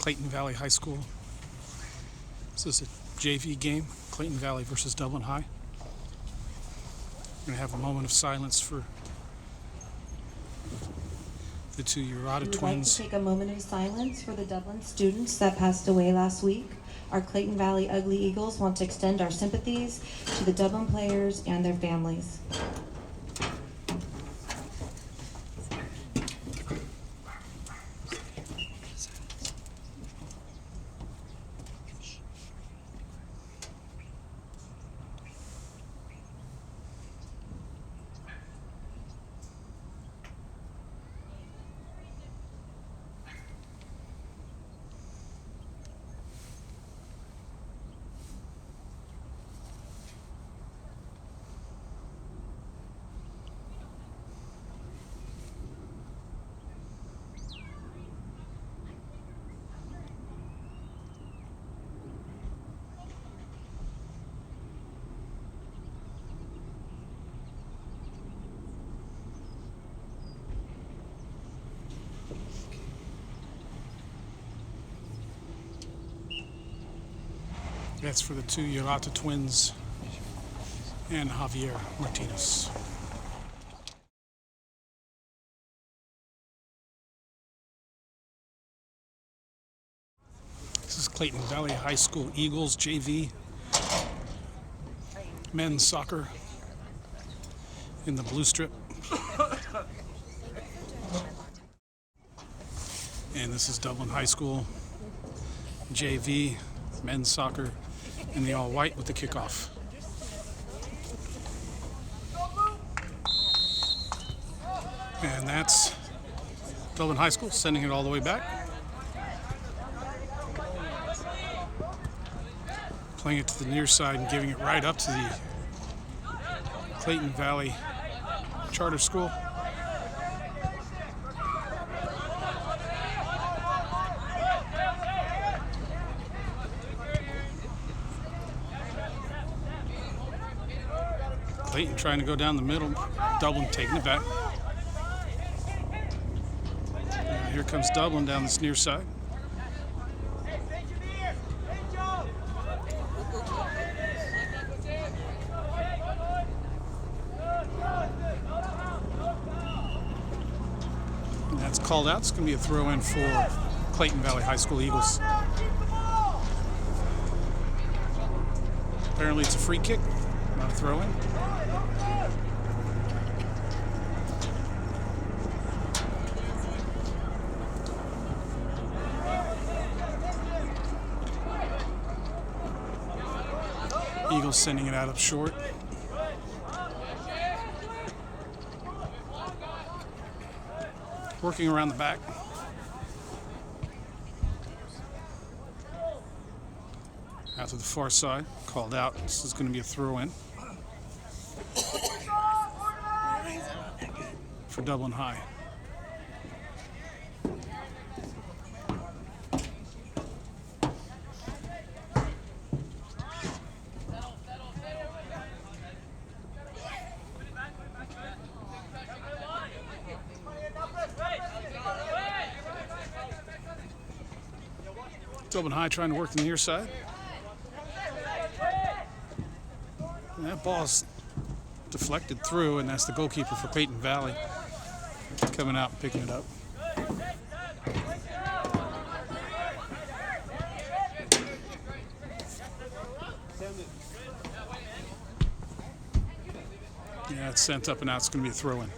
Clayton Valley High School. This is a JV game, Clayton Valley versus Dublin High. We're going to have a moment of silence for the two Urata twins. We'd like to take a moment of silence for the Dublin students that passed away last week. Our Clayton Valley Ugly Eagles want to extend our sympathies to the Dublin players and their families. That's for the two Urata twins and Javier Martinez. This is Clayton Valley High School Eagles JV men's soccer in the blue strip. And this is Dublin High School JV men's soccer in the all white with the kickoff. And that's Dublin High School sending it all the way back. Playing it to the near side and giving it right up to the Clayton Valley Charter School. Clayton trying to go down the middle, Dublin taking it back. And here comes Dublin down this near side. And that's called out. It's going to be a throw in for Clayton Valley High School Eagles. Apparently it's a free kick, not a throw in. Eagles sending it out up short. Working around the back. Out to the far side, called out. This is going to be a throw in for Dublin High. Dublin High trying to work the near side. And that ball's deflected through, and that's the goalkeeper for Clayton Valley coming out and picking it up. Yeah, it's sent up and out. It's going to be a throw-in.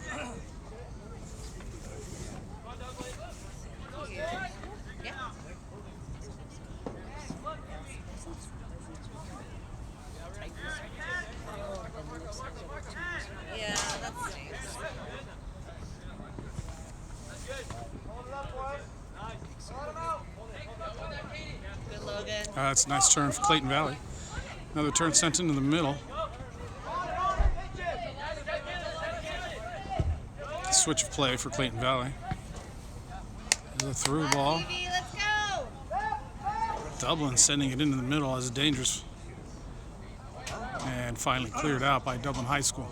That's a nice turn for Clayton Valley. Another turn sent into the middle. Switch of play for Clayton Valley. There's a through ball. Dublin sending it into the middle as dangerous. And finally cleared out by Dublin High School.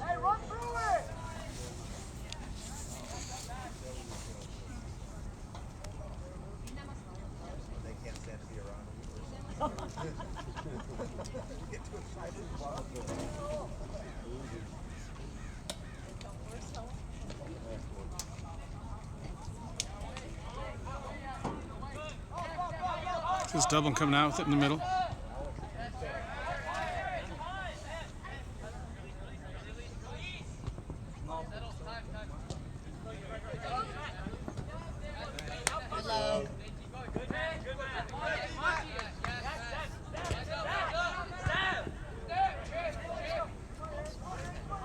This is Dublin coming out with it in the middle.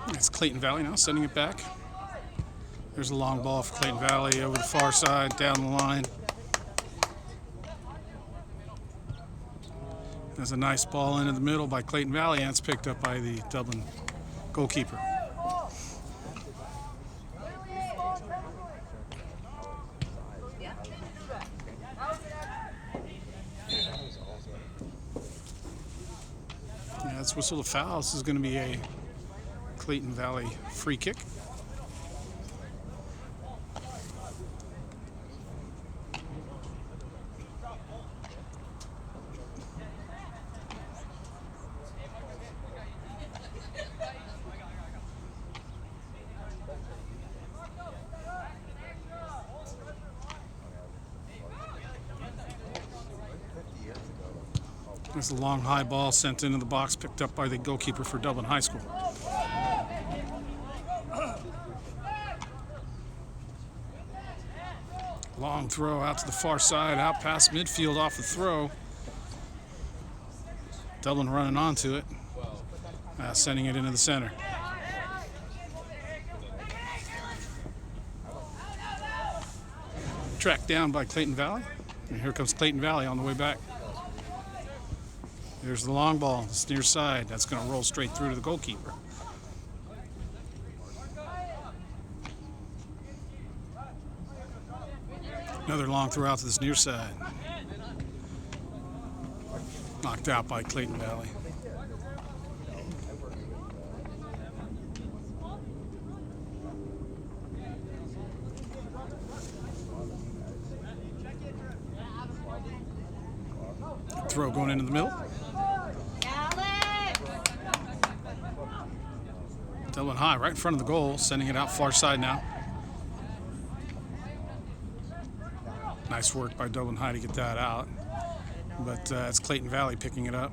It's Clayton Valley now sending it back. There's a long ball for Clayton Valley over the far side, down the line. There's a nice ball into the middle by Clayton Valley, and it's picked up by the Dublin goalkeeper. Yeah, that's whistle a foul. This is going to be a Clayton Valley free kick. There's a long high ball sent into the box, picked up by the goalkeeper for Dublin High School. Long throw out to the far side, out past midfield off the throw. Dublin running onto it, sending it into the center. Tracked down by Clayton Valley, and here comes Clayton Valley on the way back. There's the long ball, this near side. That's going to roll straight through to the goalkeeper. Another long throw out to this near side. Knocked out by Clayton Valley. Throw going into the middle. Dublin High right in front of the goal, sending it out far side now. Nice work by Dublin High to get that out. But it's Clayton Valley picking it up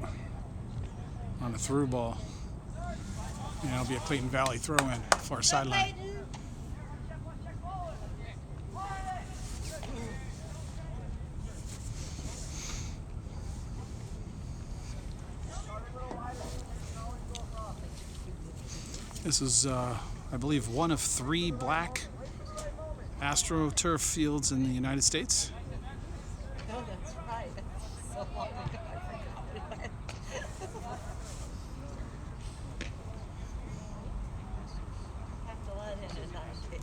on a through ball. And it'll be a Clayton Valley throw in, far sideline. This is, I believe, one of 3 black AstroTurf fields in the United States. Oh, that's right. That's so long ago. I forgot it. Have to let him and not get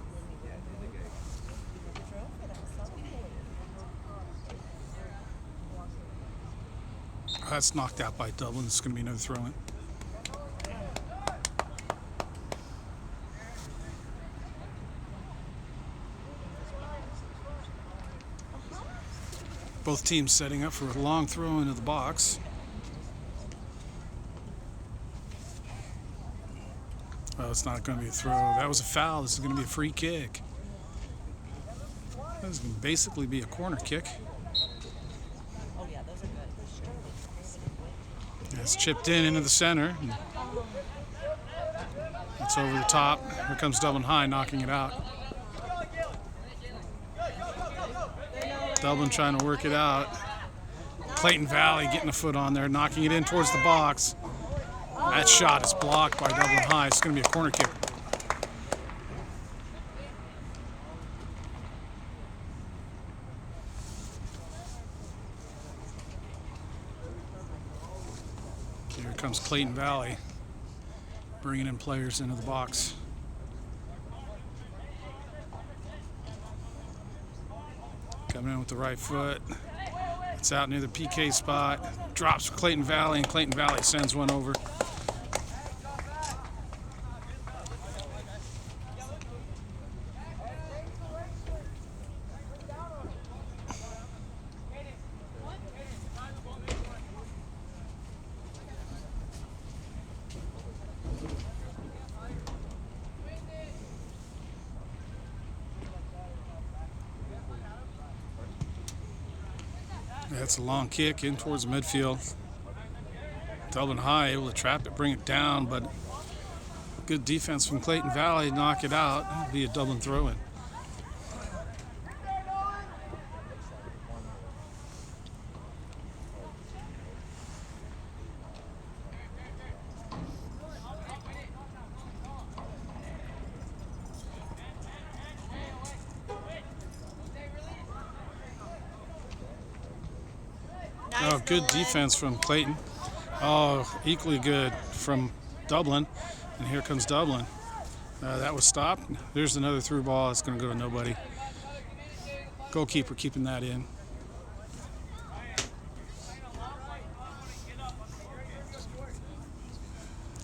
That's knocked out by Dublin. It's going to be another throw-in. Both teams setting up for a long throw into the box. Well, it's not going to be a throw. That was a foul. This is going to be a free kick. This is going to basically be a corner kick. Oh, yeah, those are good. It's chipped in into the center. It's over the top. Here comes Dublin High knocking it out. Dublin trying to work it out. Clayton Valley getting a foot on there, knocking it in towards the box. That shot is blocked by Dublin High. It's going to be a corner kick. Here comes Clayton Valley, bringing in players into the box. Coming in with the right foot. It's out near the PK spot. Drops for Clayton Valley, and Clayton Valley sends one over. That's a long kick in towards midfield. Dublin High able to trap it, bring it down, but good defense from Clayton Valley, knock it out. It'll be a Dublin throw-in. Oh, good defense from Clayton. Oh, equally good from Dublin. And here comes Dublin. That was stopped. There's another through ball. It's going to go to nobody. Goalkeeper keeping that in.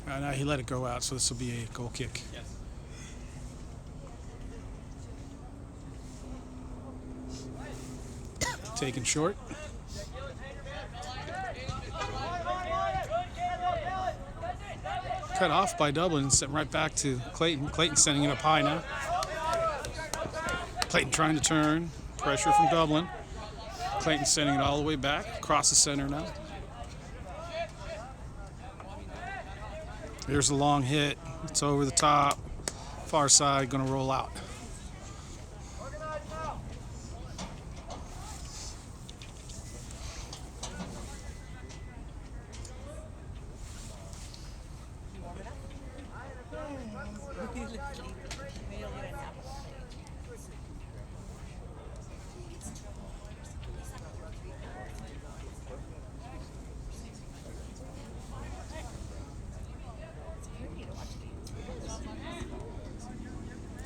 Now he let it go out, so this will be a goal kick. Taken short. Cut off by Dublin, sent right back to Clayton. Clayton sending it up high now. Clayton trying to turn. Pressure from Dublin. Clayton sending it all the way back. Across the center now. Here's a long hit. It's over the top. Far side, going to roll out.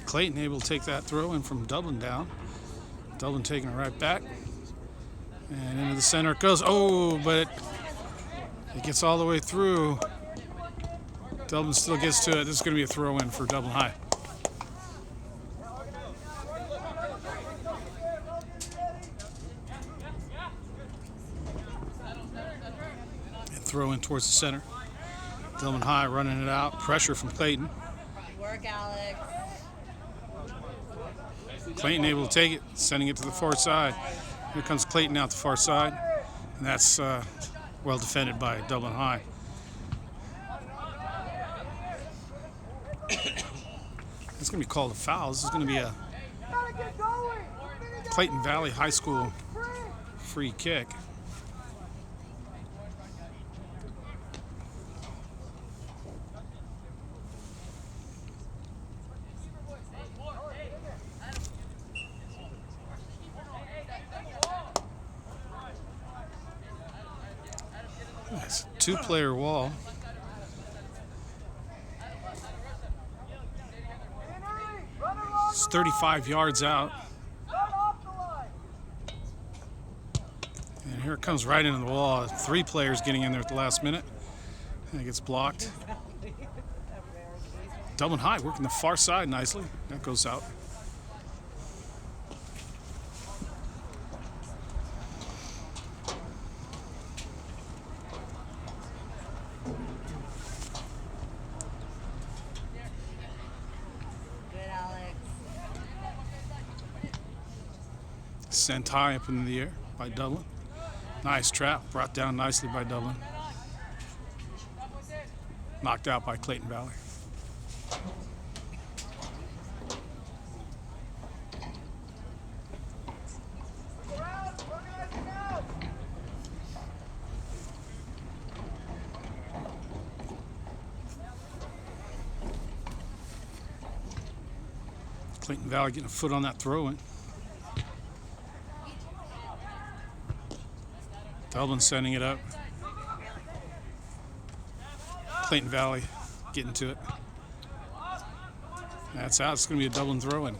Clayton able to take that throw in from Dublin down. Dublin taking it right back. And into the center it goes. Oh, but it gets all the way through. Dublin still gets to it. This is going to be a throw in for Dublin High. And throw in towards the center. Dublin High running it out. Pressure from Clayton. Work, Alex. Clayton able to take it, sending it to the far side. Here comes Clayton out the far side. And that's well defended by Dublin High. It's going to be called a foul. This is going to be a Clayton Valley High School free kick. It's a two-player wall. It's 35 yards out. And here it comes right into the wall. 3 players getting in there at the last minute. And it gets blocked. Dublin High working the far side nicely. That goes out. Sent high up into the air by Dublin. Nice trap, brought down nicely by Dublin. Knocked out by Clayton Valley. Clayton Valley getting a foot on that throw-in. Dublin sending it up. Clayton Valley getting to it. That's out. It's going to be a Dublin throw-in.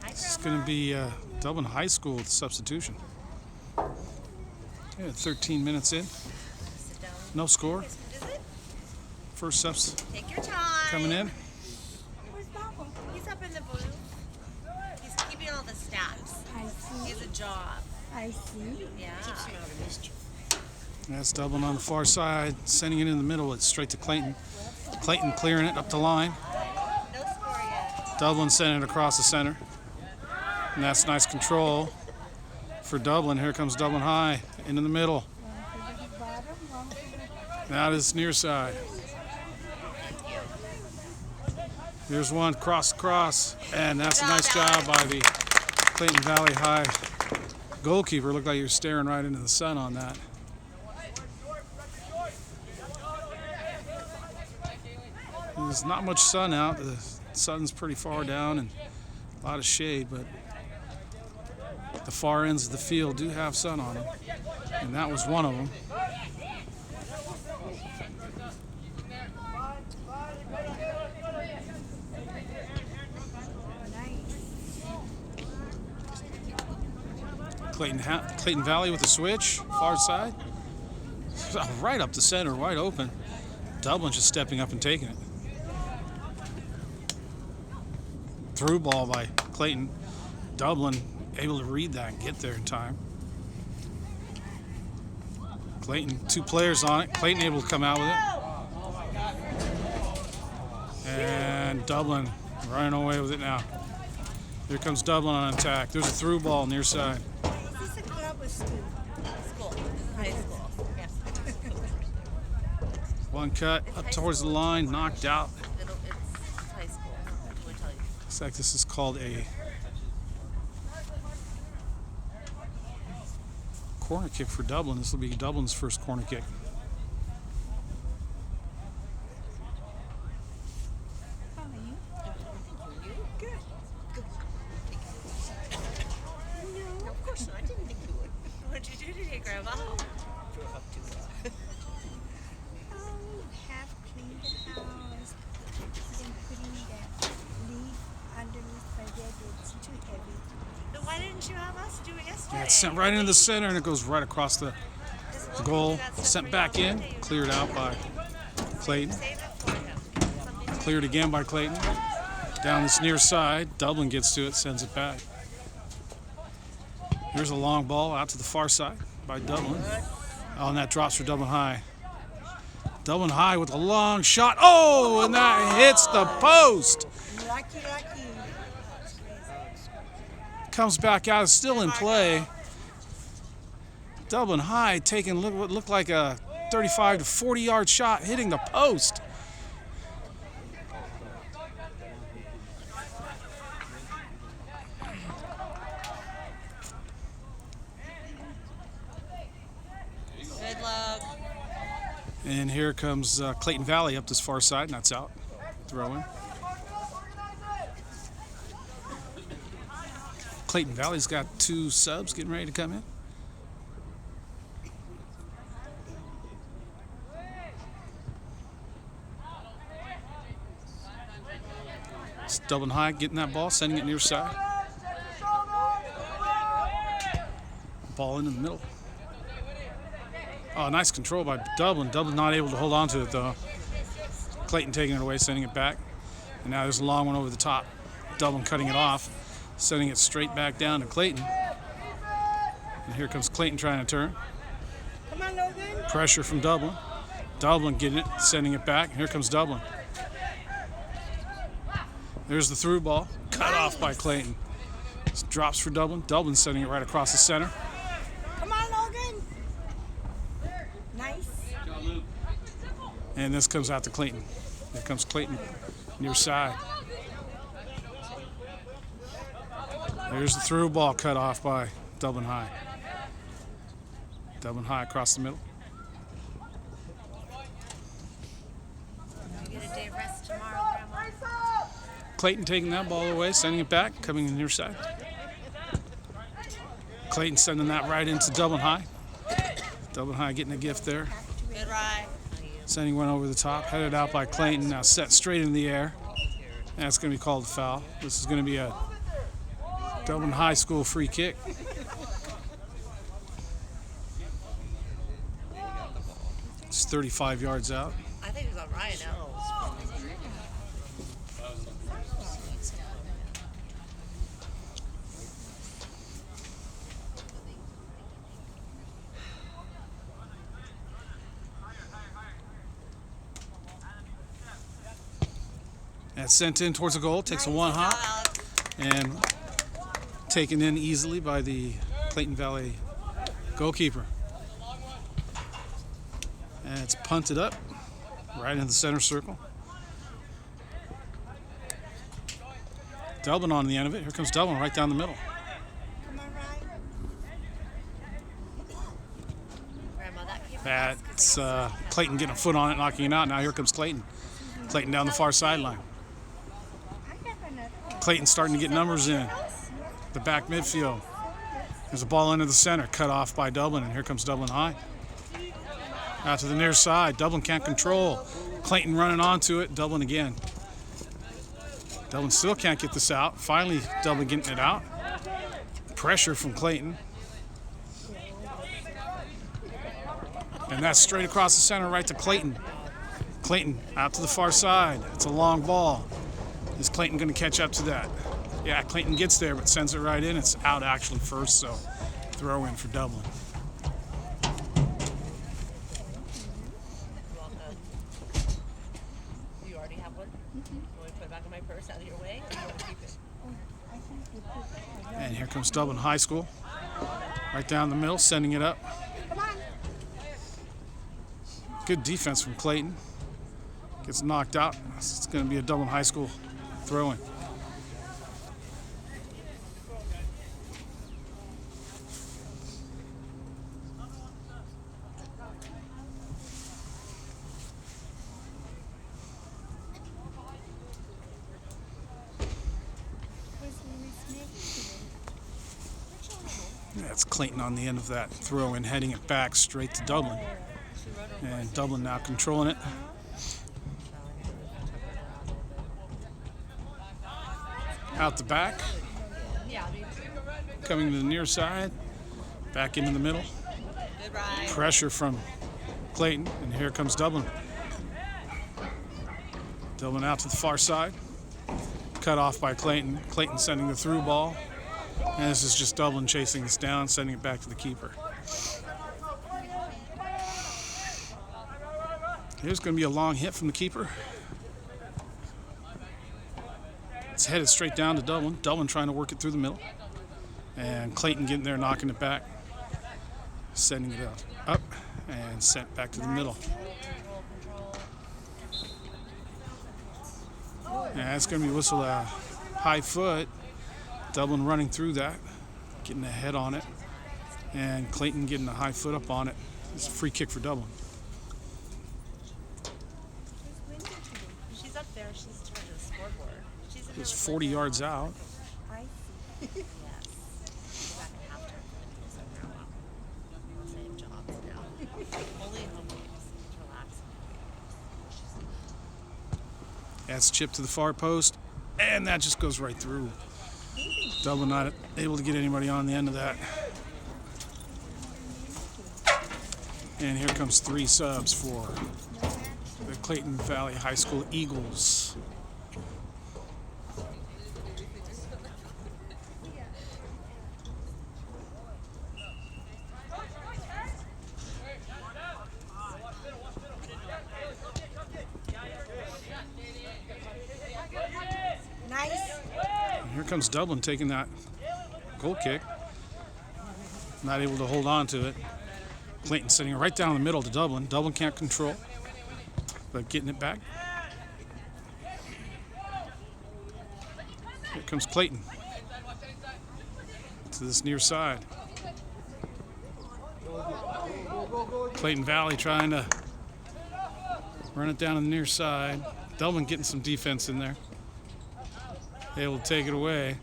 It's going to be Dublin High School substitution. Yeah, 13 minutes in. No score. First subs Take your time. coming in. Where's Papa? He's up in the blue. He's keeping all the stats. I see. He has a job. I see. Yeah. That's Dublin on the far side, sending it in the middle. It's straight to Clayton. Clayton clearing it up the line. No score yet. Dublin sending it across the center. And that's nice control for Dublin. Here comes Dublin High into the middle. That is near side. There's one cross, and that's a nice job by the Clayton Valley High goalkeeper. Looked like he was staring right into the sun on that. There's not much sun out. The sun's pretty far down and a lot of shade, but the far ends of the field do have sun on them, and that was one of them. Clayton Valley with a switch, far side. Right up the center, wide open. Dublin just stepping up and taking it. Through ball by Clayton. Dublin able to read that and get there in time. Clayton, 2 players on it. Clayton able to come out with it. And Dublin running away with it now. Here comes Dublin on attack. There's a through ball near side. Is this a club or school? School. High school. Yes. One cut up towards the line, knocked out. It's high school. What do I tell you? Looks like this is called a corner kick for Dublin. This will be Dublin's first corner kick. How are you? You? Good. Good. No, of course not. I didn't think you would. What did you do today, Grandma? Drove up to Have cleaned the house, then putting the leaf underneath my bed. It's too heavy. Then why didn't you have us do it yesterday? Yeah, it's sent right into the center, and it goes right across the goal. Sent back in, cleared out by Clayton. Save it for him. Cleared again by Clayton. Down this near side, Dublin gets to it, sends it back. Here's a long ball out to the far side by Dublin. Oh, and that drops for Dublin High. Dublin High with a long shot. Oh, and that hits the post. Lucky. Comes back out, is still in play. Dublin High taking what looked like a 35 to 40 yard shot, hitting the post. Good luck. And here comes Clayton Valley up this far side, and that's out. Throw-in. Clayton Valley's got 2 subs getting ready to come in. It's Dublin High getting that ball, sending it near side. Ball into the middle. Oh, nice control by Dublin. Dublin not able to hold on to it, though. Clayton taking it away, sending it back. And now there's a long one over the top. Dublin cutting it off, sending it straight back down to Clayton. And here comes Clayton trying to turn. Come on, Logan. Pressure from Dublin. Dublin getting it, sending it back. Here comes Dublin. There's the through ball. Cut off by Clayton. This drops for Dublin. Dublin sending it right across the center. Come on, Logan. Nice. And this comes out to Clayton. Here comes Clayton near side. There's the through ball cut off by Dublin High. Dublin High across the middle. You get a day of rest tomorrow, Grandma. Clayton taking that ball away, sending it back, coming in near side. Clayton sending that right into Dublin High. Dublin High getting a gift there. Good ride. Sending one over the top, headed out by Clayton, now set straight in the air. And that's going to be called a foul. This is going to be a Dublin High School free kick. It's 35 yards out. I think it's on Ryan now. That's sent in towards the goal. Takes a one hop and taken in easily by the Clayton Valley goalkeeper. And it's punted up right in the center circle. Dublin on the end of it. Here comes Dublin right down the middle. Come on, Ryan. Grandma, that came That's Clayton getting a foot on it, knocking it out. Now here comes Clayton. Clayton down the far sideline. I have another one. Clayton starting to get numbers in. The back midfield. There's a ball into the center, cut off by Dublin, and here comes Dublin high. Out to the near side. Dublin can't control. Clayton running onto it. Dublin again. Dublin still can't get this out. Finally, Dublin getting it out. Pressure from Clayton. And that's straight across the center right to Clayton. Clayton out to the far side. It's a long ball. Is Clayton going to catch up to that? Yeah, Clayton gets there, but sends it right in. It's out actually first, so throw in for Dublin. welcome. You already have one? You want to put it back in my purse out of your way? Or you want to keep it? I think you put that. And here comes Dublin High School. Right down the middle, sending it up. Come on. Good defense from Clayton. Gets knocked out. It's going to be a Dublin High School throw-in. Where's Miss Nick? That's Clayton on the end of that throw-in, heading it back straight to Dublin. And Dublin now controlling it. Out the back. Coming to the near side. Back into the middle. Good ride. Pressure from Clayton. And here comes Dublin. Dublin out to the far side. Cut off by Clayton. Clayton sending the through ball. And this is just Dublin chasing this down, sending it back to the keeper. Here's going to be a long hit from the keeper. It's headed straight down to Dublin. Dublin trying to work it through the middle. And Clayton getting there, knocking it back. Sending it up and sent back to the middle. And it's going to be whistled a high foot. Dublin running through that, getting a head on it. And Clayton getting a high foot up on it. It's a free kick for Dublin. She's up there. She's turned to the scoreboard. She's in It's there 40 yards out. I see. Yes. Go back at halftime for the news over now. I'll save jobs now. Only home games. Relax. That's chipped to the far post. And that just goes right through. Dublin not able to get anybody on the end of that. And here comes 3 subs for the Clayton Valley High School Eagles. Nice. And here comes Dublin taking that goal kick. Not able to hold on to it. Clayton sitting right down the middle to Dublin. Dublin can't control, but getting it back. Here comes Clayton to this near side. Clayton Valley trying to run it down on the near side. Dublin getting some defense in there. Able to take it away.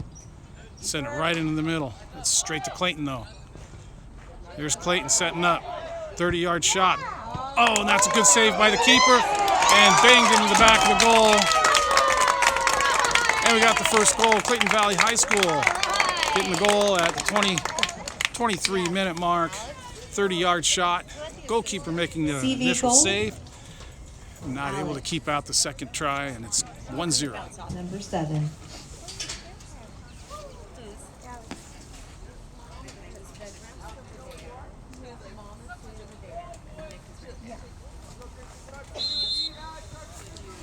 Send it right into the middle. It's straight to Clayton though. There's Clayton setting up. 30-yard shot. Oh, and that's a good save by the keeper. And banged into the back of the goal. And we got the first goal. Clayton Valley High School getting the goal at the 23-minute mark. 30-yard shot. Goalkeeper making the CV initial goal. save. Not able to keep out the second try, and it's 1-0. Number 7.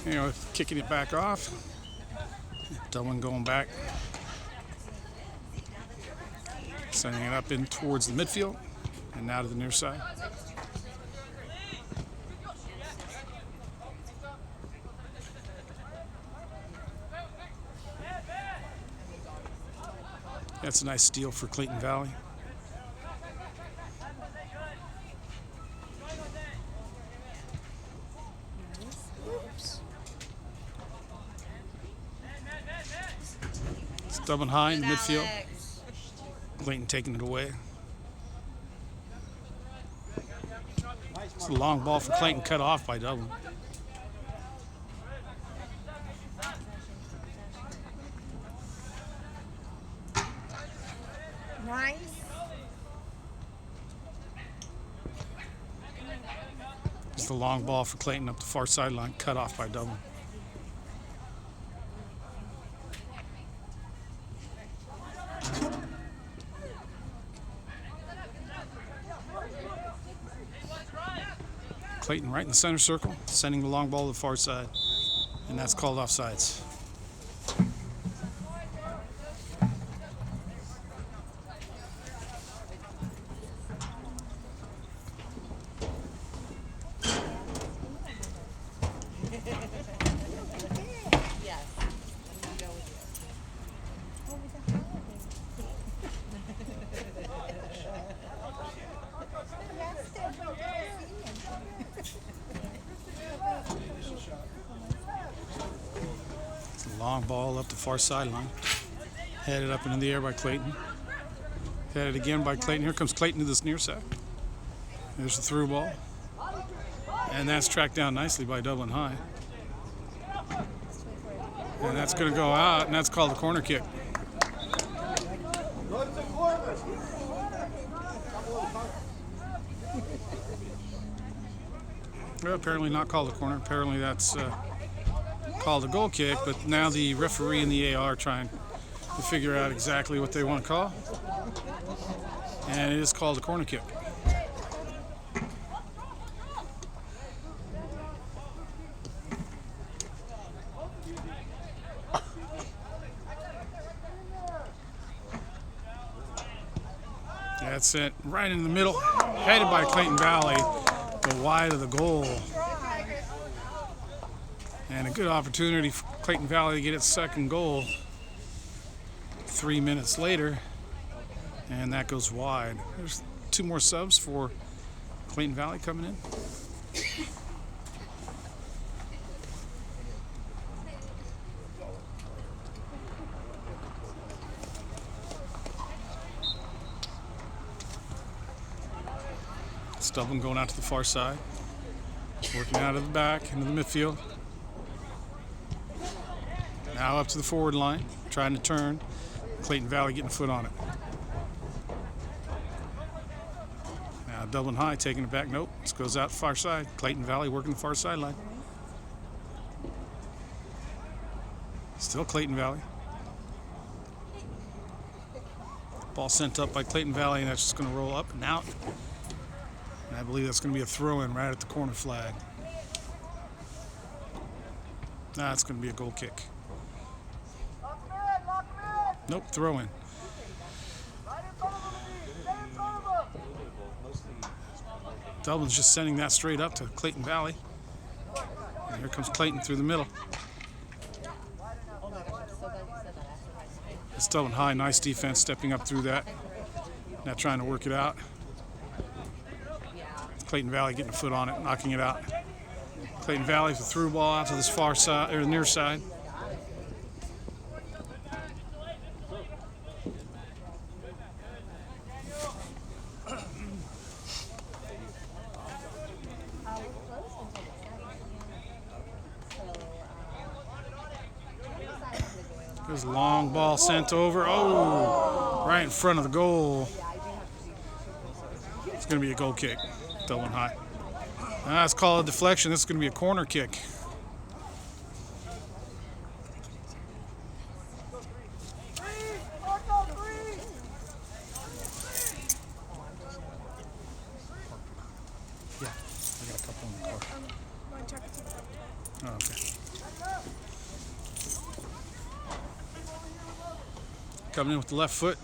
You know, kicking it back off. Dublin going back. Sending it up in towards the midfield. And now to the near side. That's a nice steal for Clayton Valley. It's Dublin high in the midfield. Clayton taking it away. It's a long ball for Clayton, cut off by Dublin. Nice. It's the long ball for Clayton up the far sideline, cut off by Dublin. Clayton right in the center circle, sending the long ball to the far side, and that's called offsides. Yes. I'm gonna go with you. Over the holiday. That's the It's a long ball up the far sideline, headed up into the air by Clayton. Headed again by Clayton. Here comes Clayton to this near side. There's the through ball. And that's tracked down nicely by Dublin High. And that's going to go out, and that's called a corner kick. Well, apparently not called a corner. Apparently that's called a goal kick, but now the referee and the AR are trying to figure out exactly what they want to call. And it is called a corner kick. That's it, right in the middle, headed by Clayton Valley, but wide of the goal. And a good opportunity for Clayton Valley to get its second goal 3 minutes later, and that goes wide. There's 2 more subs for Clayton Valley coming in. Dublin going out to the far side, working out of the back into the midfield. Now up to the forward line, trying to turn. Clayton Valley getting a foot on it. Now Dublin High taking it back. Nope, this goes out far side. Clayton Valley working the far sideline. Still Clayton Valley. Ball sent up by Clayton Valley, and that's just going to roll up and out. And I believe that's going to be a throw-in right at the corner flag. Nah, it's going to be a goal kick. Nope, throw-in. Dublin's just sending that straight up to Clayton Valley. And here comes Clayton through the middle. It's Dublin High, nice defense, stepping up through that. Now trying to work it out. Clayton Valley getting a foot on it, knocking it out. Clayton Valley with a through ball out to this far side, or the near side. There's a long ball sent over. Oh, right in front of the goal. It's going to be a goal kick. Dublin High. That's called a deflection. This is going to be a corner kick. Yeah, I got a couple in the car. Oh, okay. coming in with the left foot.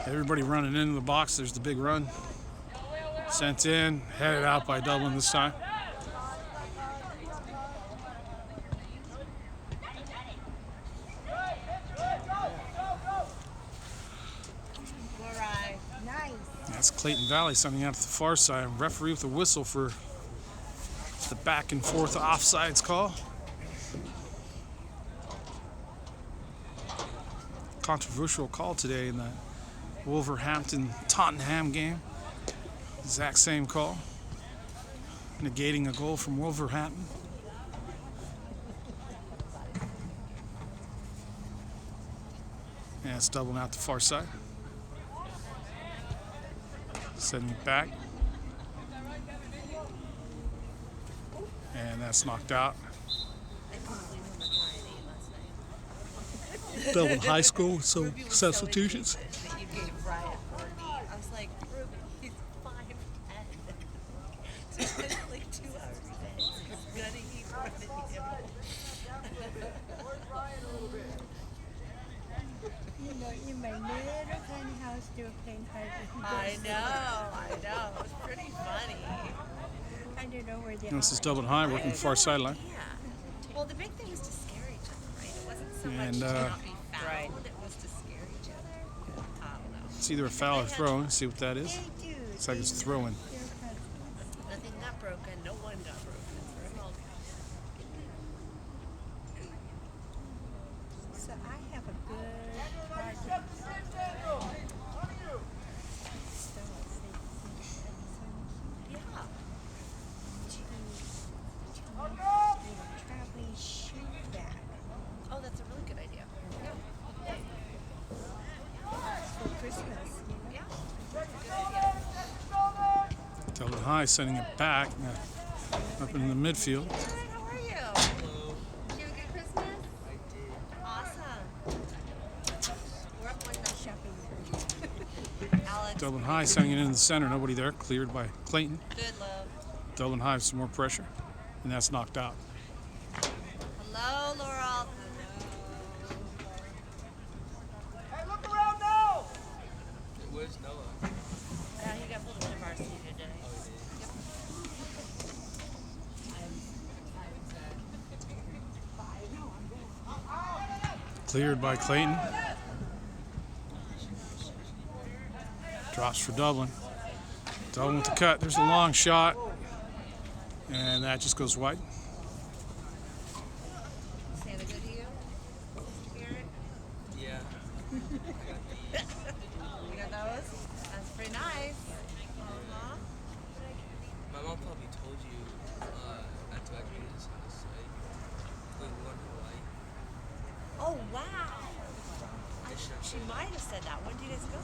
Everybody running into the box. There's the big run. Sent in, headed out by Dublin this time. Nice. That's Clayton Valley sending out to the far side. Referee with a whistle for the back and forth offsides call. Controversial call today in the Wolverhampton-Tottenham game. Exact same call. Negating a goal from Wolverhampton. And it's doubling out the far side. Sending it back. And that's knocked out. Dublin High School with some substitutions. That you gave Riot 4D. I was like, Ruby, he's 5'10". So it's been like 2 hours a day. He's gonna eat more than you. You know, in my little tiny house, they were playing hide and I go know. It was pretty funny. I don't know where they And this are. is Dublin High working the far sideline. Yeah. Well, the big thing was to scare each other, right? It wasn't so much And, to not be fouled. It was to scare each other. I don't know. It's either a foul or throw. See what that is. They do. Looks like it's throwing. They're cousins. Nothing got broken. No one got broken. We're all So I have a good target. yeah. Traveling shoe bag Oh, that's a really good idea. for Christmas. Yeah. That's a good idea. Dublin High sending it back up in the midfield. Good. How are you? Hello. Did you have a good Christmas? I did. Awesome. We're up one shopping. Alex. Dublin High sending it in the center. Nobody there. Cleared by Clayton. Good love. Dublin High with some more pressure. And that's knocked out. Hello, Laurel. Hey, look around now! Where's Noah? He got pulled into varsity today. Cleared by Clayton. Drops for Dublin. Dublin with the cut. There's a long shot. And that just goes wide. Santa good to you? Spirit? Yeah. You got those? That's pretty nice. Uh-huh. My mom probably told you after I came to this house, right? We won Hawaii. Oh, wow. Yes, She might have said that. When did you guys go?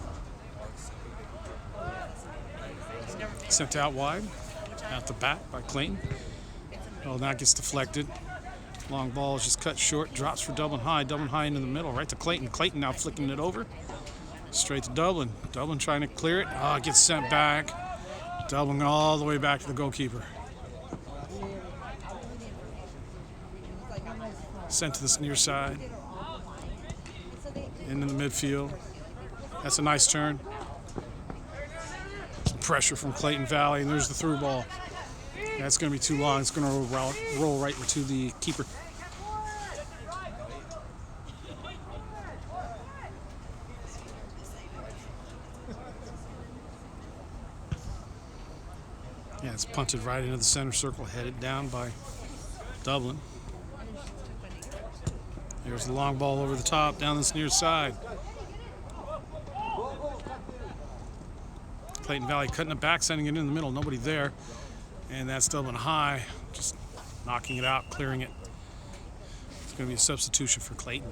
You've never been? Sent out wide. Which Out the back by Clayton. It's amazing. Well, that gets deflected. Long ball is just cut short. Drops for Dublin High. Dublin High into the middle. Right to Clayton. Clayton now flicking it over. Straight to Dublin. Dublin trying to clear it. Oh, it gets sent back. Dublin all the way back to the goalkeeper. Sent to this near side. Into the midfield. That's a nice turn. Some pressure from Clayton Valley, and there's the through ball. That's going to be too long. It's going to roll right to the keeper. Yeah, it's punted right into the center circle, headed down by Dublin. There's the long ball over the top, down this near side. Clayton Valley cutting it back, sending it in the middle. Nobody there. And that's Dublin High, just knocking it out, clearing it. It's going to be a substitution for Clayton.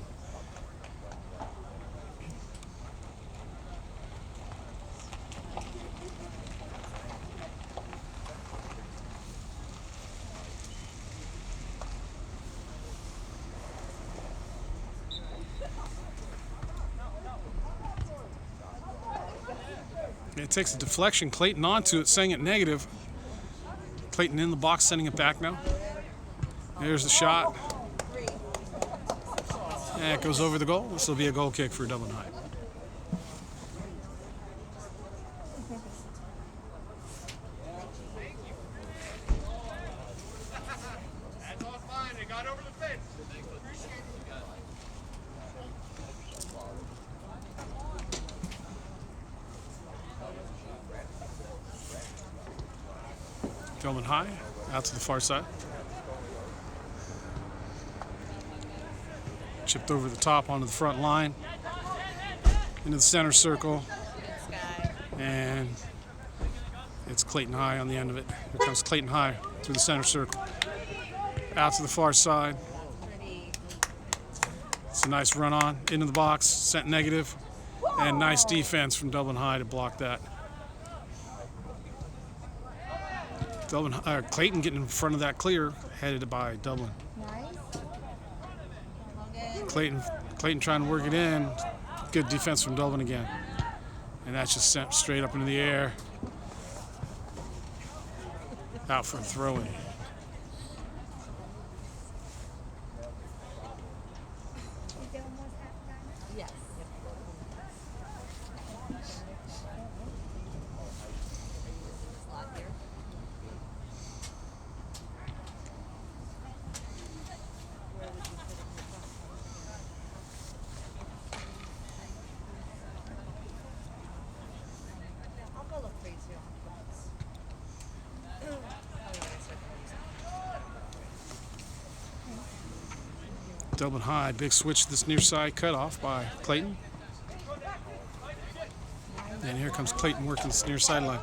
It takes a deflection. Clayton onto it, saying it negative. Clayton in the box, sending it back now. There's the shot. And it goes over the goal. This will be a goal kick for Dublin High. That's all fine. They got over the fence. Dublin High out to the far side. Chipped over the top onto the front line. Into the center circle. And it's Clayton High on the end of it. Here comes Clayton High through the center circle. Out to the far side. It's a nice run on into the box, sent negative, and nice defense from Dublin High to block that. Clayton getting in front of that clear, headed by Dublin. Clayton trying to work it in. Good defense from Dublin again. And that's just sent straight up into the air. Out for a throw-in. Yes. I'll go look for you too. Dublin High, big switch to this near side, cut off by Clayton. And here comes Clayton working this near sideline.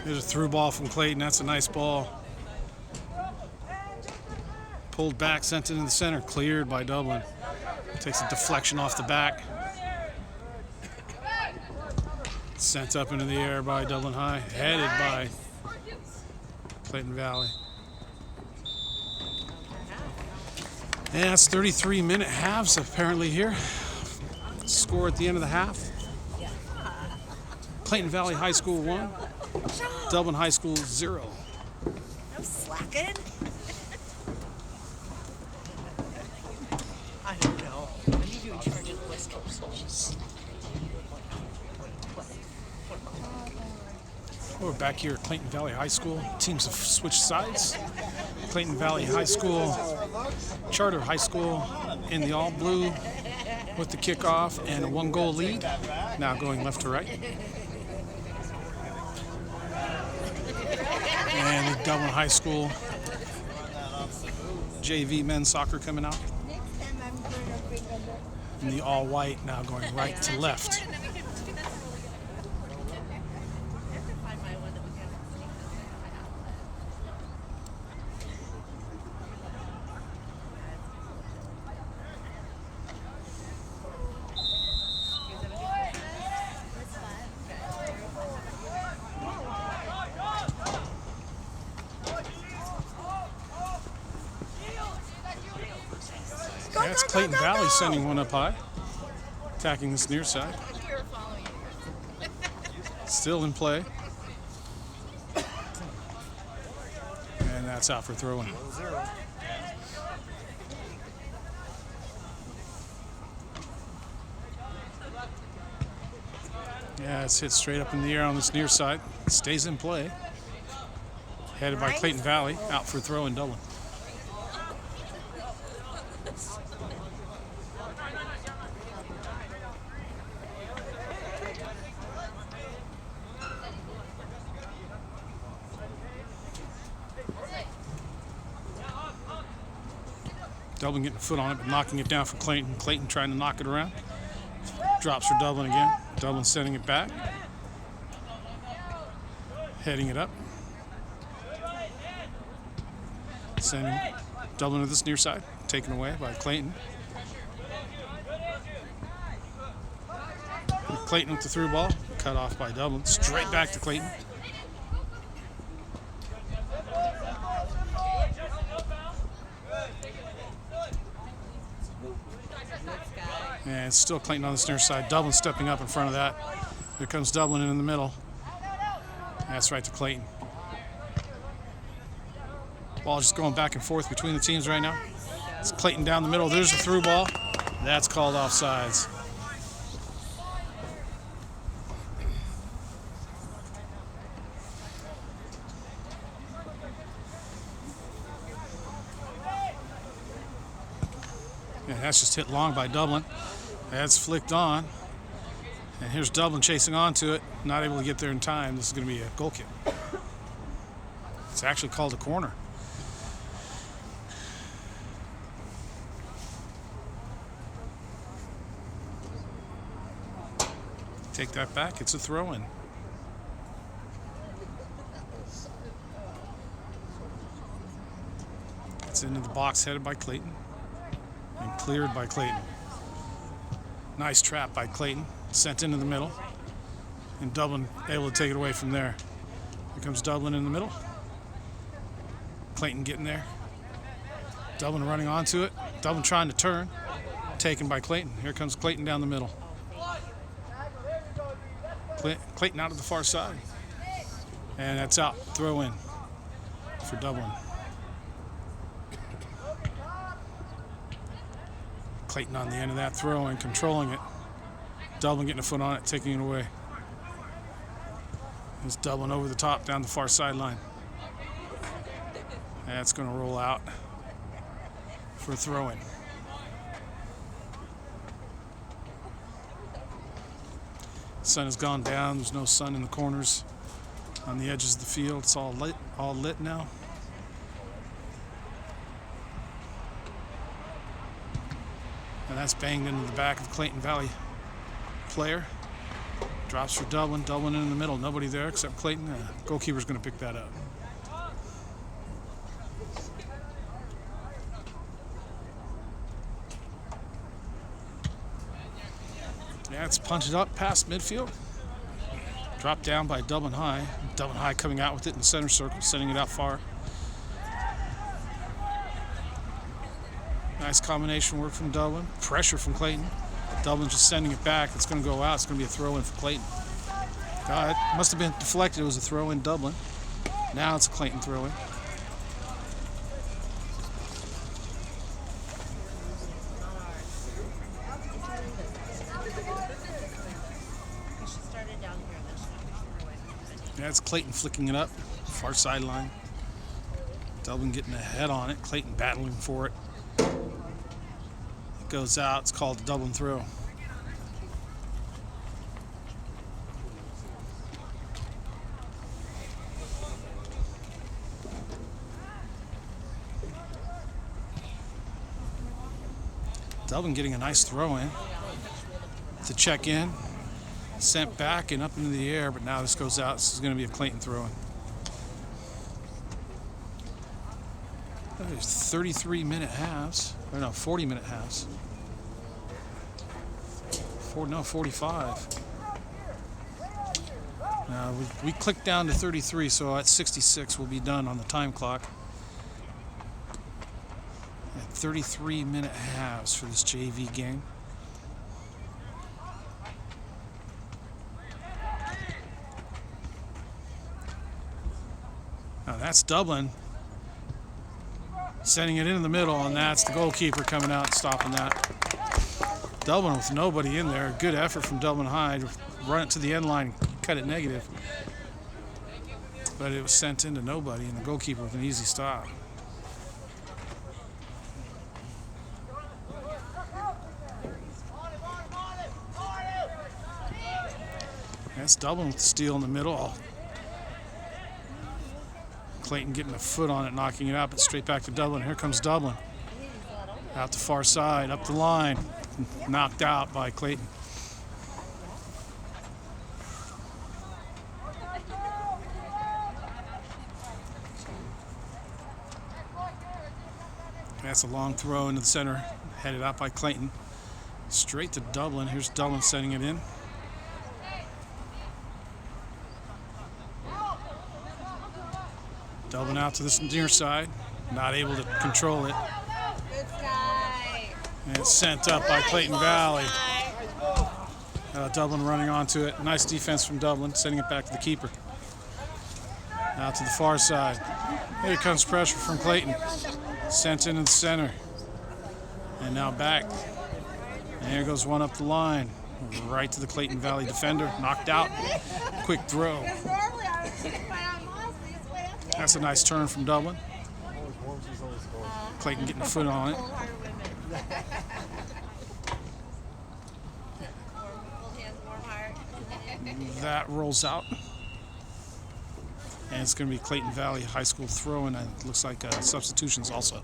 There's a through ball from Clayton. That's a nice ball. Pulled back, sent into the center, cleared by Dublin. Takes a deflection off the back. Sent up into the air by Dublin High, headed by Clayton Valley. Yeah, it's 33-minute halves apparently here. Score at the end of the half. Clayton Valley High School 1, Dublin High School 0. No slacking. I don't know. What are you doing charging whiskers? We're back here at Clayton Valley High School. Teams have switched sides. Clayton Valley High School, Charter High School in the all blue with the kickoff and a 1-goal lead. Now going left to right. And the Dublin High School JV men's soccer coming out. Next time I'm going to bring a look. And the all white now going right to left. Yeah, it's Clayton Valley sending one up high, attacking this near side. Still in play. And that's out for throw-in. Yeah, it's hit straight up in the air on this near side. Stays in play. Headed by Clayton Valley, out for throw in Dublin. Dublin getting a foot on it, but knocking it down for Clayton. Clayton trying to knock it around. Drops for Dublin again. Dublin sending it back. Heading it up. Sending Dublin to this near side. Taken away by Clayton. Clayton with the through ball. Cut off by Dublin. Straight back to Clayton. And it's still Clayton on this near side. Dublin stepping up in front of that. Here comes Dublin in the middle. That's right to Clayton. Ball just going back and forth between the teams right now. It's Clayton down the middle. There's a through ball. That's called offsides. Yeah, that's just hit long by Dublin. That's flicked on. And here's Dublin chasing onto it. Not able to get there in time. This is going to be a goal kick. It's actually called a corner. Take that back. It's a throw-in. It's into the box headed by Clayton and cleared by Clayton. Nice trap by Clayton. Sent into the middle. And Dublin able to take it away from there. Here comes Dublin in the middle. Clayton getting there. Dublin running onto it. Dublin trying to turn. Taken by Clayton. Here comes Clayton down the middle. Clayton out of the far side. And that's out. Throw in for Dublin. Clayton on the end of that throw and controlling it. Dublin getting a foot on it, taking it away. It's Dublin over the top down the far sideline. That's going to roll out for a throw-in. Sun has gone down. There's no sun in the corners on the edges of the field. It's all lit now. And that's banged into the back of the Clayton Valley player. Drops for Dublin. Dublin in the middle. Nobody there except Clayton. Goalkeeper's going to pick that up. Yeah, it's punted up past midfield. Dropped down by Dublin High. Dublin High coming out with it in the center circle, sending it out far. Nice combination work from Dublin. Pressure from Clayton. Dublin just sending it back. It's going to go out. It's going to be a throw-in for Clayton. It must have been deflected. It was a throw-in Dublin. Now it's a Clayton throw-in. That's Clayton flicking it up. Far sideline. Dublin getting a head on it. Clayton battling for it. It goes out. It's called a Dublin throw. Dublin getting a nice throw in to check in. Sent back and up into the air, but now this goes out. This is going to be a Clayton throw-in. There's 33-minute halves. Or no, 40-minute halves. 45. We clicked down to 33, so at 66 we'll be done on the time clock. At 33-minute halves for this JV game. Now that's Dublin sending it into the middle, and that's the goalkeeper coming out and stopping that. Dublin with nobody in there. Good effort from Dublin High to run it to the end line, cut it negative. But it was sent into nobody, and the goalkeeper with an easy stop. That's Dublin with the steal in the middle. Clayton getting a foot on it, knocking it out, but straight back to Dublin. Here comes Dublin. Out the far side, up the line. Knocked out by Clayton. That's a long throw into the center, headed out by Clayton. Straight to Dublin. Here's Dublin setting it in. Dublin out to this near side, not able to control it. And it's sent up by Clayton Valley. Dublin running onto it. Nice defense from Dublin, sending it back to the keeper. Out to the far side. Here comes pressure from Clayton. Sent into the center. And now back. And here goes one up the line. Right to the Clayton Valley defender. Knocked out. Quick throw. That's a nice turn from Dublin. Clayton getting a foot on it. That rolls out. And it's going to be Clayton Valley High School throw, and it looks like substitutions also.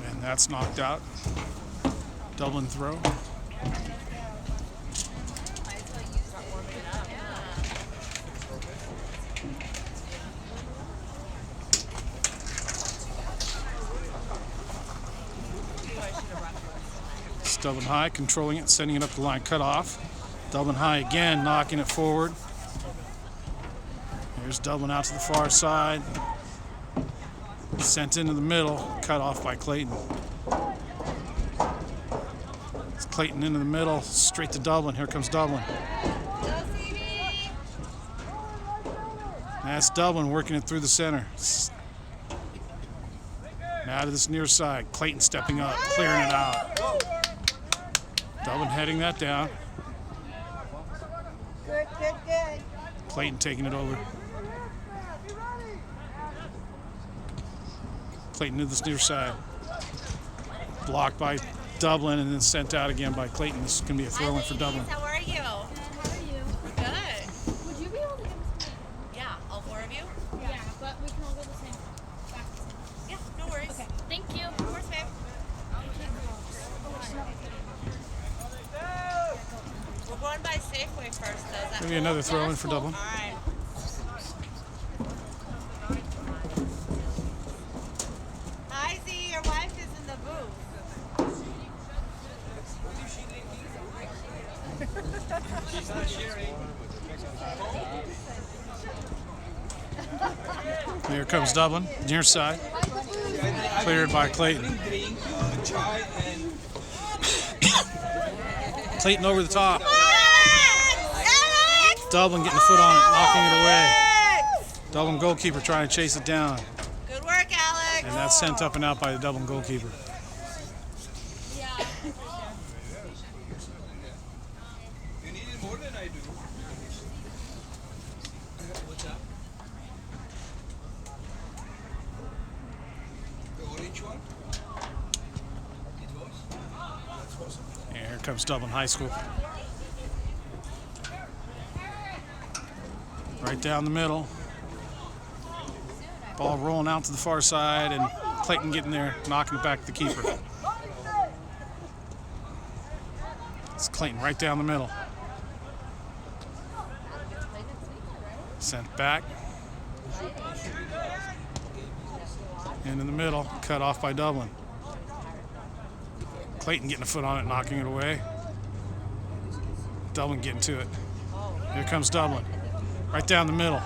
And that's knocked out. Dublin throw. It's Dublin High controlling it, sending it up the line, cut off. Dublin High again, knocking it forward. Here's Dublin out to the far side. Sent into the middle, cut off by Clayton. It's Clayton into the middle, straight to Dublin. Here comes Dublin. That's Dublin working it through the center. Now to this near side. Clayton stepping up, clearing it out. Dublin heading that down. Good, good, good. Clayton taking it over. Clayton to this near side. Blocked by Dublin and then sent out again by Clayton. This is going to be a throw in for Dublin. How are you? How are you? Good. Would you be able to give us a Yeah, all four of you? Yeah, but we can all go the same. Back the same. Yeah, no worries. Okay. Thank you. Of course, babe. We're going by Safeway first, though. Is that Maybe cool? another throw in for Dublin. All right. Hi, Z. Your wife is in the booth. Here comes Dublin, near side. Cleared by Clayton. Clayton over the top. Dublin getting a foot on it, knocking it away. Dublin goalkeeper trying to chase it down. Good work, Alex. And that's sent up and out by the Dublin goalkeeper. You need it more than I do. What's up? The orange one? It was? And here comes Dublin High School. Right down the middle. Ball rolling out to the far side, and Clayton getting there, knocking it back to the keeper. It's Clayton right down the middle. Sent back. Into the middle, cut off by Dublin. Clayton getting a foot on it, knocking it away. Dublin getting to it. Here comes Dublin. Right down the middle.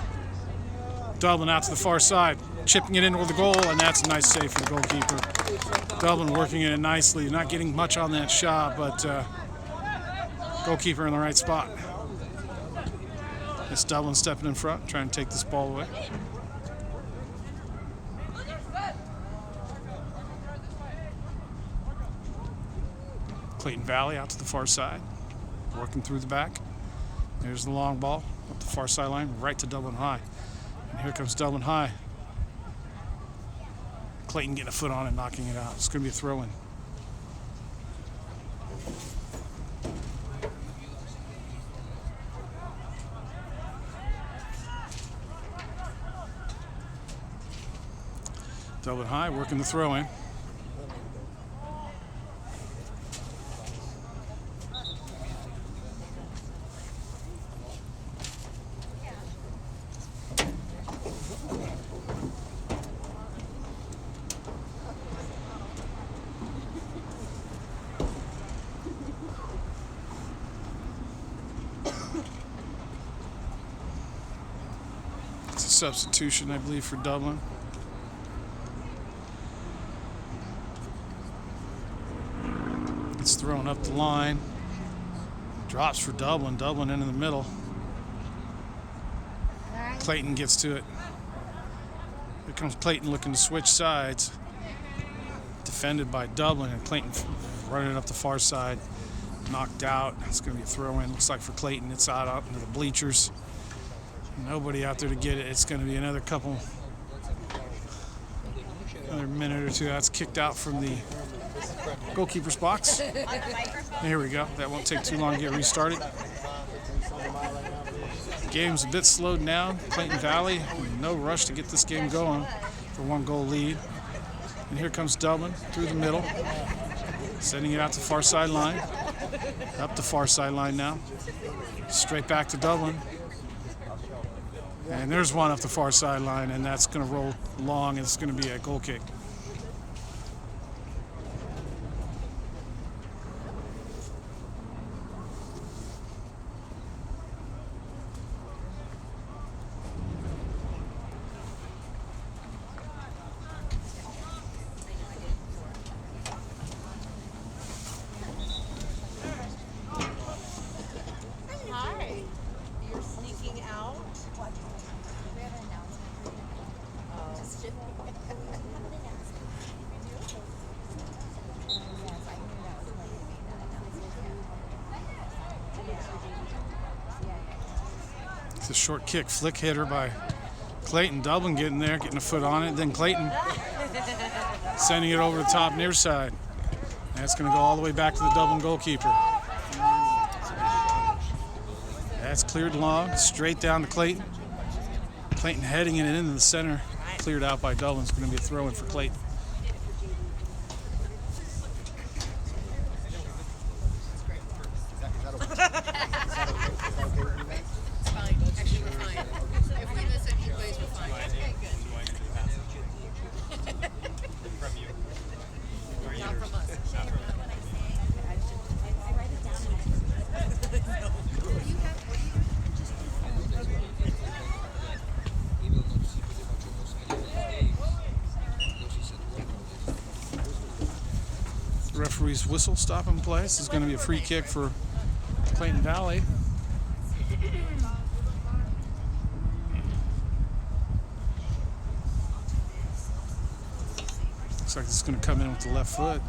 Dublin out to the far side, chipping it into the goal, and that's a nice save for the goalkeeper. Dublin working it nicely, not getting much on that shot, but goalkeeper in the right spot. It's Dublin stepping in front, trying to take this ball away. Clayton Valley out to the far side, working through the back. There's the long ball up the far sideline, right to Dublin High. And here comes Dublin High. Clayton getting a foot on it, knocking it out. It's going to be a throw-in. Dublin High working the throw-in. substitution, I believe, for Dublin. It's thrown up the line. Drops for Dublin. Dublin into the middle. Clayton gets to it. Here comes Clayton looking to switch sides. Defended by Dublin, and Clayton running up the far side. Knocked out. It's going to be a throw in. Looks like for Clayton. It's out into the bleachers. Nobody out there to get it. It's going to be another minute or two. That's kicked out from the goalkeeper's box. Here we go. That won't take too long to get restarted. The game's a bit slowed down. Clayton Valley, no rush to get this game going for 1-goal lead. And here comes Dublin through the middle, sending it out to far sideline. Up the far sideline now. Straight back to Dublin. And there's one up the far sideline, and that's going to roll long, and it's going to be a goal kick. Hi. You're sneaking out? It's a short kick, flick hitter by Clayton. Dublin getting there, getting a foot on it. Then Clayton sending it over the top near side. That's going to go all the way back to the Dublin goalkeeper. That's cleared long, straight down to Clayton. Clayton heading it into the center. Cleared out by Dublin. It's going to be a throw-in for Clayton. It's fine. Actually, we're fine. If we miss any plays, we're fine. Okay, good. Not from us. The referee's whistle stopping play. This is going to be a free kick for Clayton Valley. Looks like it's going to come in with the left foot.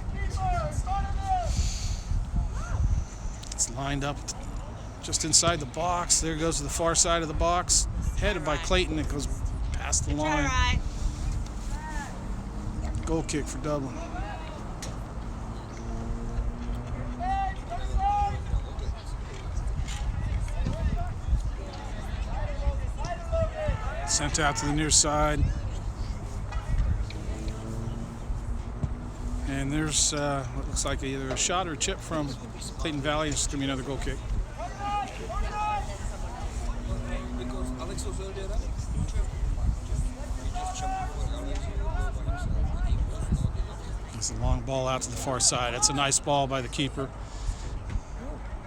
It's lined up just inside the box. There goes to the far side of the box. Headed by Clayton. It goes past the line. Goal kick for Dublin. Sent out to the near side. And there's what looks like either a shot or a chip from Clayton Valley. It's going to be another goal kick. It's a long ball out to the far side. That's a nice ball by the keeper.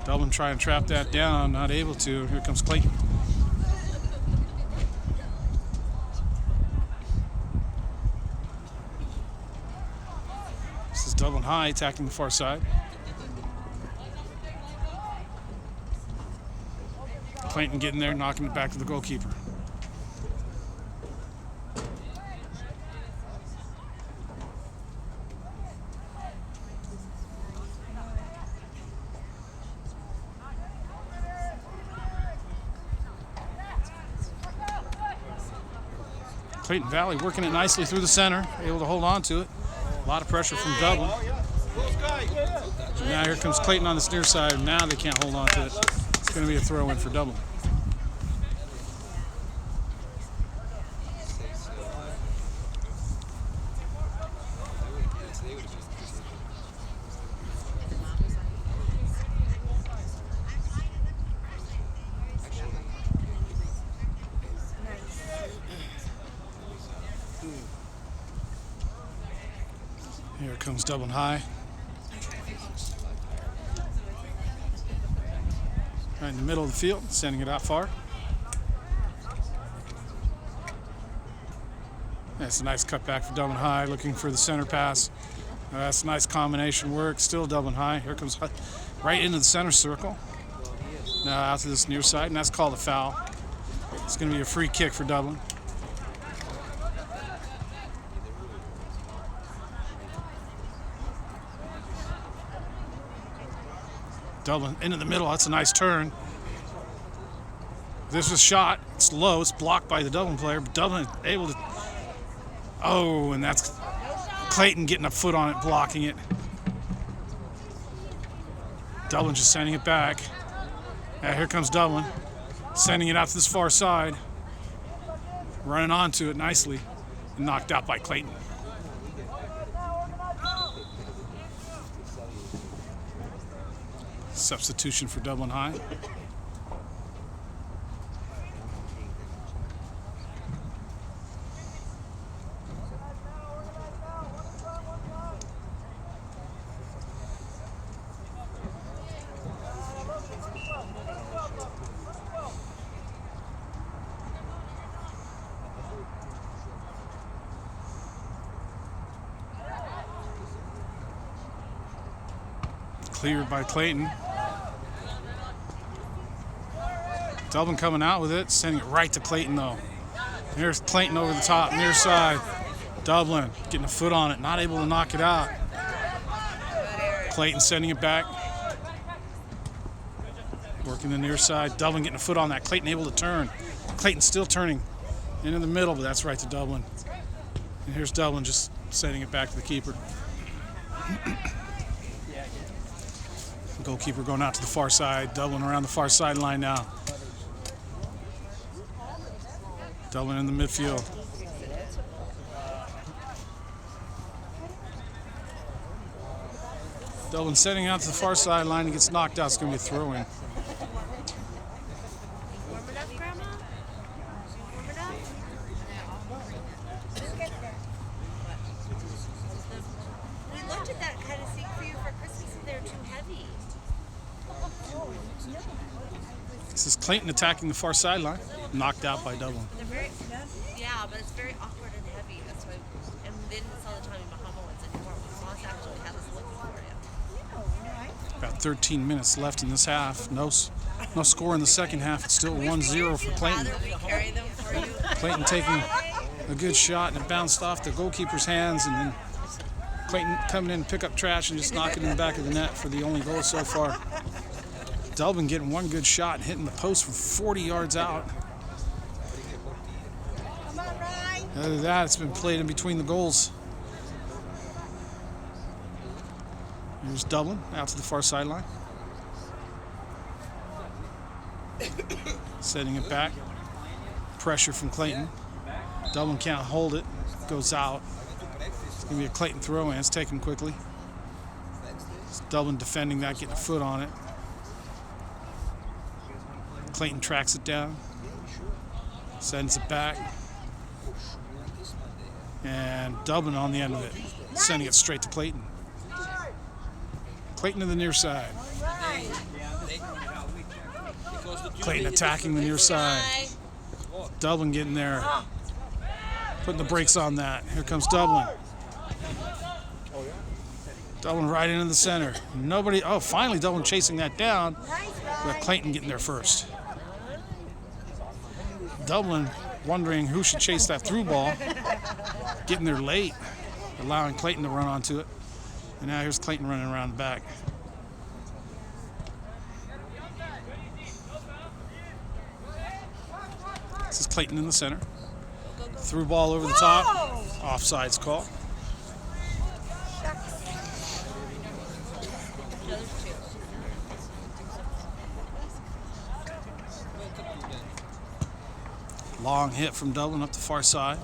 Dublin trying to trap that down, not able to. Here comes Clayton. This is Dublin High attacking the far side. Clayton getting there, knocking it back to the goalkeeper. Clayton Valley working it nicely through the center, able to hold on to it. A lot of pressure from Dublin. So now here comes Clayton on this near side. Now they can't hold on to it. It's going to be a throw-in for Dublin. Here comes Dublin High. Right in the middle of the field, sending it out far. That's a nice cutback for Dublin High, looking for the center pass. That's nice combination work. Still Dublin High. Here comes right into the center circle. Now out to this near side, and that's called a foul. It's going to be a free kick for Dublin. Dublin into the middle. That's a nice turn. This is shot. It's low. It's blocked by the Dublin player, but Dublin able to. Oh, and that's Clayton getting a foot on it, blocking it. Dublin just sending it back. Now here comes Dublin, sending it out to this far side, running onto it nicely, and knocked out by Clayton. Substitution for Dublin High. Cleared by Clayton. Dublin coming out with it, sending it right to Clayton though. Here's Clayton over the top, near side. Dublin getting a foot on it, not able to knock it out. Clayton sending it back. Working the near side. Dublin getting a foot on that. Clayton able to turn. Clayton still turning into the middle, but that's right to Dublin. And here's Dublin just sending it back to the keeper. Goalkeeper going out to the far side. Dublin around the far sideline now. Dublin in the midfield. Dublin setting out to the far sideline. He gets knocked out. It's going to be a throw-in. Warm enough, Grandma? Warm enough? We looked at that kind of thing for you for Christmas and they're too heavy. This is Clayton attacking the far sideline. Knocked out by Dublin. They're very, yeah, but it's very awkward and heavy. That's why, and they didn't sell the Tommy Bahama ones anymore. Moss actually has us looking for you. About 13 minutes left in this half. No score in the second half. It's still 1-0 for Clayton. Rather we carry them for you. Clayton taking a good shot and it bounced off the goalkeeper's hands, and then Clayton coming in to pick up trash and just knocking it in the back of the net for the only goal so far. Dublin getting one good shot and hitting the post from 40 yards out. Other than that, it's been played in between the goals. Here's Dublin out to the far sideline. Setting it back. Pressure from Clayton. Dublin can't hold it. Goes out. It's going to be a Clayton throw-in. It's taken quickly. It's Dublin defending that, getting a foot on it. Clayton tracks it down. Sends it back. And Dublin on the end of it, sending it straight to Clayton. Clayton to the near side. Clayton attacking the near side. Dublin getting there. Putting the brakes on that. Here comes Dublin. Dublin right into the center. Nobody, oh, finally Dublin chasing that down. But Clayton getting there first. Dublin wondering who should chase that through ball. Getting there late, allowing Clayton to run onto it. And now here's Clayton running around the back. This is Clayton in the center. Through ball over the top. Offsides call. Long hit from Dublin up the far side.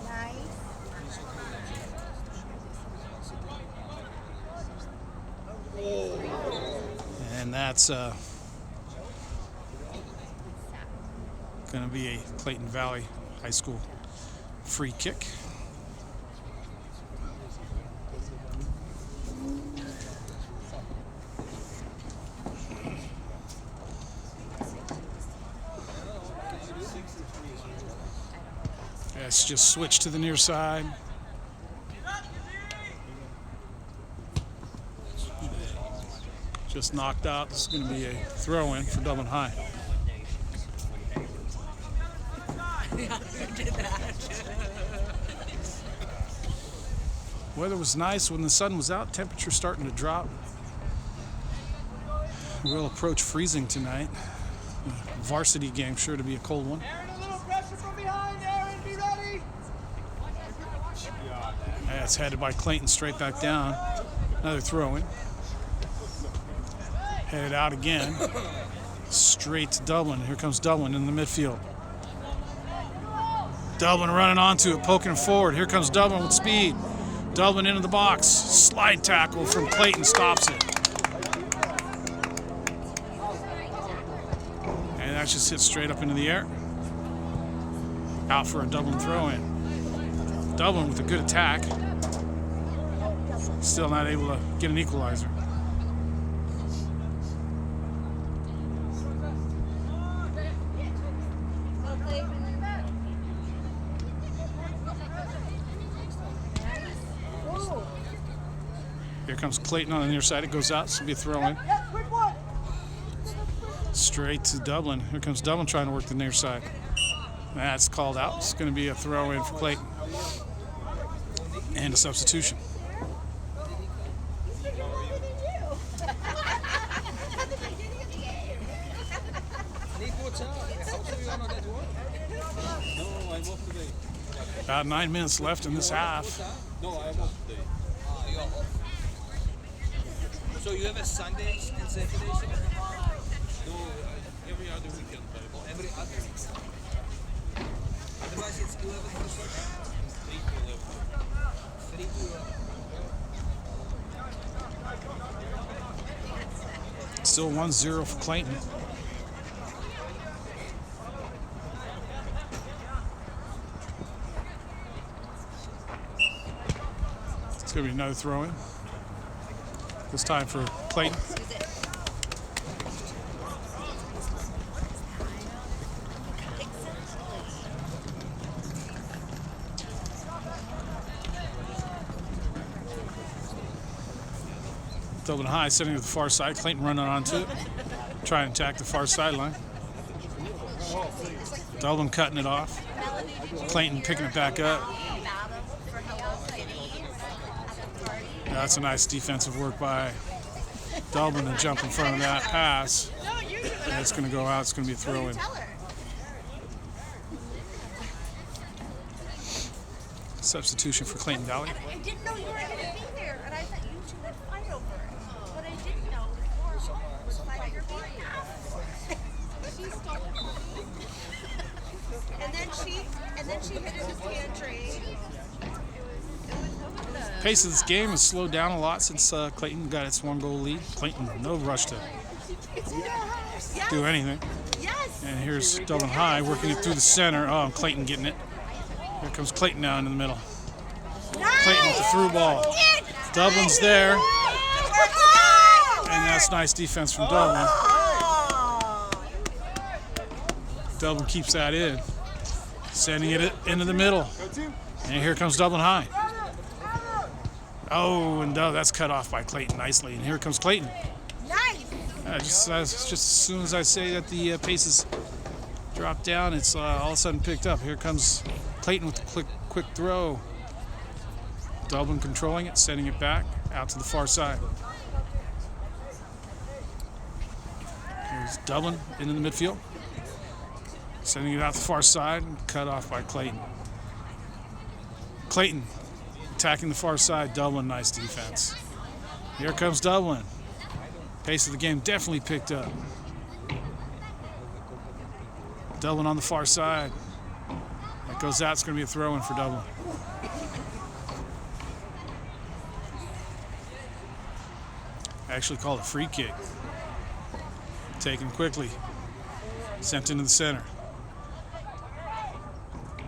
And that's going to be a Clayton Valley High School free kick. It's just switched to the near side. just knocked out. This is going to be a throw-in for Dublin High. Weather was nice when the sun was out. Temperature starting to drop. We'll approach freezing tonight. Varsity game sure to be a cold one. Aaron, a little pressure from behind. Aaron, be ready. That's headed by Clayton straight back down. Another throw-in. Headed out again. Straight to Dublin. Here comes Dublin in the midfield. Dublin running onto it, poking forward. Here comes Dublin with speed. Dublin into the box. Slide tackle from Clayton stops it. And that just hits straight up into the air. Out for a Dublin throw-in. Dublin with a good attack. Still not able to get an equalizer. Here comes Clayton on the near side. It goes out. This will be a throw-in. Straight to Dublin. Here comes Dublin trying to work the near side. That's called out. It's going to be a throw-in for Clayton. And a substitution. About 9 minutes left in this half. No, I'm off today. You're off. So you have a Sundays and Saturdays? No, every other weekend. Or every other week? Otherwise it's 11 to 6. 3 to 11. 3 to 11. Still 1-0 for Clayton. It's going to be another throw-in. This time for Clayton. Dublin High sitting to the far side. Clayton running onto it. Trying to attack the far sideline. Dublin cutting it off. Clayton picking it back up. That's a nice defensive work by Dublin to jump in front of that pass. And it's going to go out. It's going to be a throw-in. Substitution for Clayton Valley. I didn't know you were going to be there, and I thought you two would fight over it. What I didn't know before was fight your beating. She stole it from me. And then she hid in the pantry. Pace of this game has slowed down a lot since Clayton got its 1-goal lead. Clayton, no rush to do anything. Yes. And here's Dublin High working it through the center. Oh, Clayton getting it. Here comes Clayton now into the middle. Clayton with the through ball. Dublin's there. And that's nice defense from Dublin. Dublin keeps that in. Sending it into the middle. And here comes Dublin High. Oh, and that's cut off by Clayton nicely. And here comes Clayton. Nice. Just as soon as I say that the paces drop down, it's all of a sudden picked up. Here comes Clayton with the quick throw. Dublin controlling it, sending it back out to the far side. Here's Dublin into the midfield. Sending it out the far side, cut off by Clayton. Clayton attacking the far side. Dublin, nice defense. Here comes Dublin. Pace of the game definitely picked up. Dublin on the far side. That goes out. It's going to be a throw-in for Dublin. I actually called a free kick. Taken quickly. Sent into the center.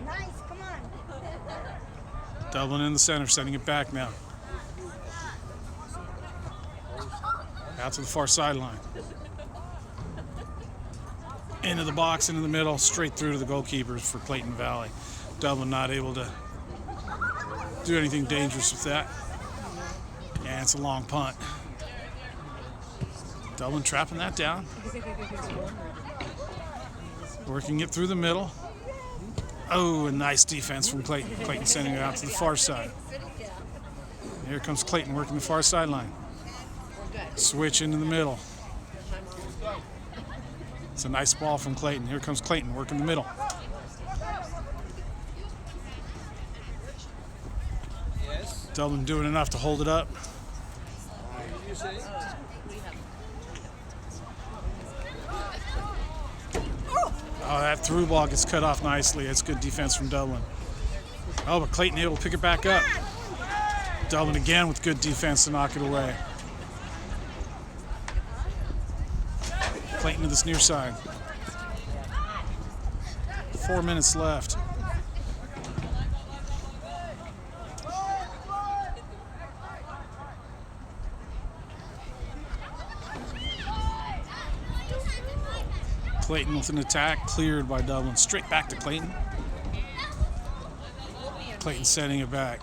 Nice, come on. Dublin in the center, sending it back now. Out to the far sideline. Into the box, into the middle, straight through to the goalkeepers for Clayton Valley. Dublin not able to do anything dangerous with that. And it's a long punt. Dublin trapping that down. Working it through the middle. Oh, a nice defense from Clayton. Clayton sending it out to the far side. Here comes Clayton working the far sideline. Switch into the middle. It's a nice ball from Clayton. Here comes Clayton working the middle. Yes. Dublin doing enough to hold it up. You say? Oh, that through ball gets cut off nicely. It's good defense from Dublin. Oh, but Clayton able to pick it back up. Dublin again with good defense to knock it away. Clayton to this near side. 4 minutes left. Clayton with an attack, cleared by Dublin. Straight back to Clayton. Clayton sending it back.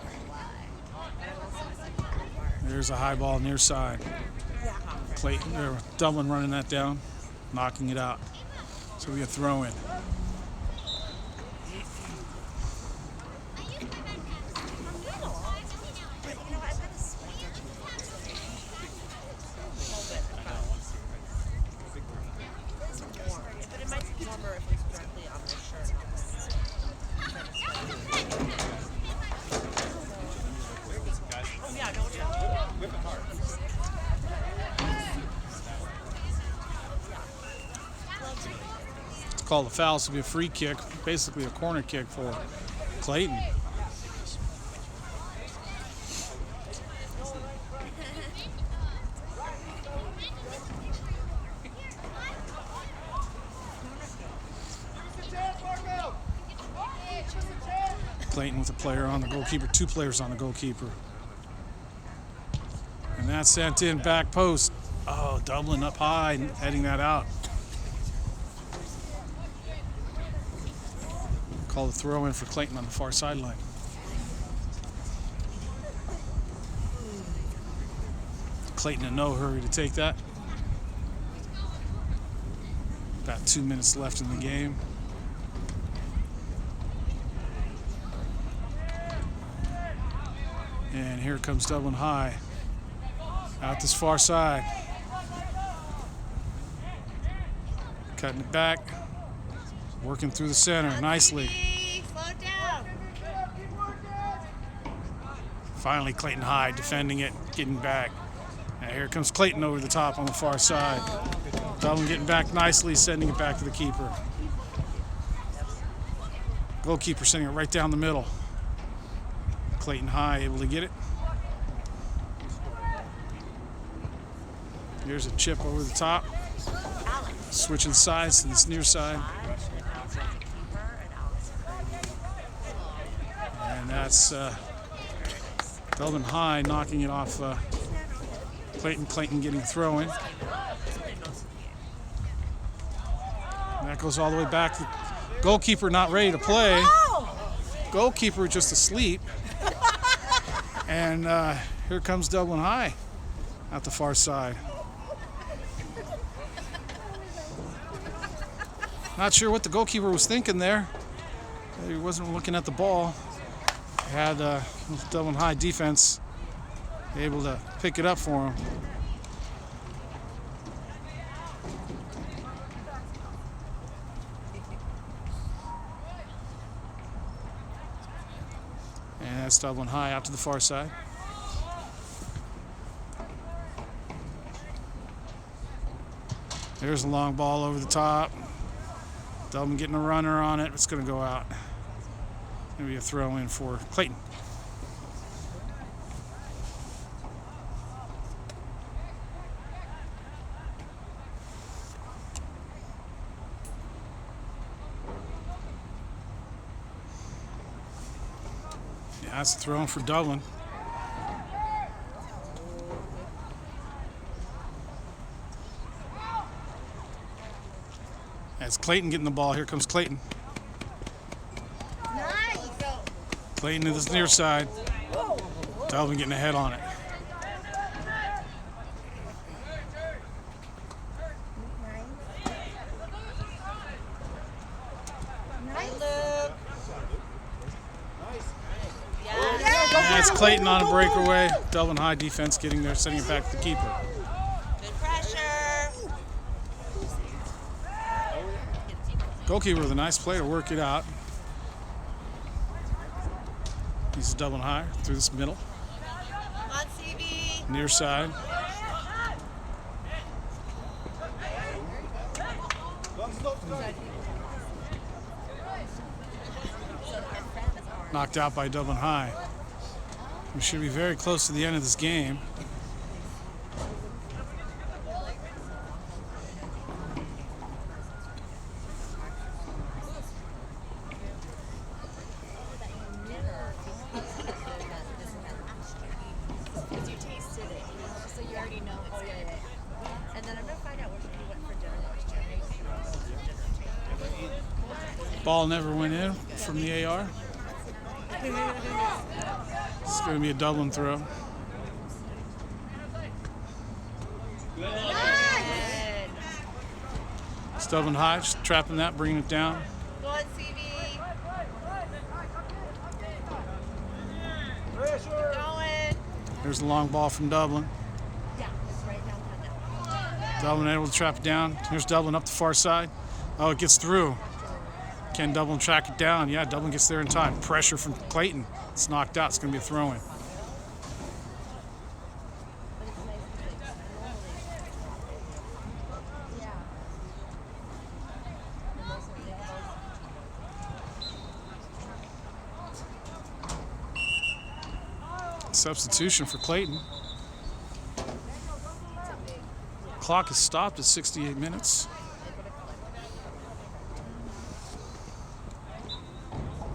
There's a high ball near side. Clayton, or Dublin running that down, knocking it out. So we a throw in. But it might be warmer if it's directly on my shirt. Oh yeah, don't It's called a foul, so it'll be a free kick, basically a corner kick for Clayton. Clayton with a player on the goalkeeper, 2 players on the goalkeeper. And that's sent in back post. Oh, Dublin up high, heading that out. Call the throw in for Clayton on the far sideline. Clayton in no hurry to take that. About 2 minutes left in the game. And here comes Dublin High. Out this far side. Cutting it back. Working through the center nicely. slow down. Finally, Clayton High defending it, getting back. And here comes Clayton over the top on the far side. Dublin getting back nicely, sending it back to the keeper. Goalkeeper sending it right down the middle. Clayton High able to get it. Here's a chip over the top. Switching sides to this near side. And that's Dublin High knocking it off Clayton. Clayton getting a throw in. And that goes all the way back to goalkeeper not ready to play. Goalkeeper just asleep. And here comes Dublin High at the far side. Not sure what the goalkeeper was thinking there. He wasn't looking at the ball. Had Dublin High defense able to pick it up for him. And that's Dublin High out to the far side. There's a long ball over the top. Dublin getting a runner on it. It's going to go out. Going to be a throw in for Clayton. Yeah, that's a throw in for Dublin. As Clayton getting the ball, here comes Clayton. Nice. Clayton to this near side. Dublin getting a head on it. That's Clayton on a breakaway. Dublin High defense getting there, sending it back to the keeper. Good pressure. Goalkeeper with a nice play to work it out. He's a Dublin High through this middle. Come on, CB. Near side. Knocked out by Dublin High. We should be very close to the end of this game. Because you tasted it, so you already know it's good. And then I'm gonna find out which one you went for dinner last year. Ball never went in from the AR. It's going to be a Dublin throw. Good. It's Dublin High, just trapping that, bringing it down. Go on, CB. Keep going. There's a long ball from Dublin. Yeah, it's right down that. Dublin able to trap it down. Here's Dublin up the far side. Oh, it gets through. Can Dublin track it down? Yeah, Dublin gets there in time. Pressure from Clayton. It's knocked out. It's going to be a throw-in. Substitution for Clayton. Clock is stopped at 68 minutes.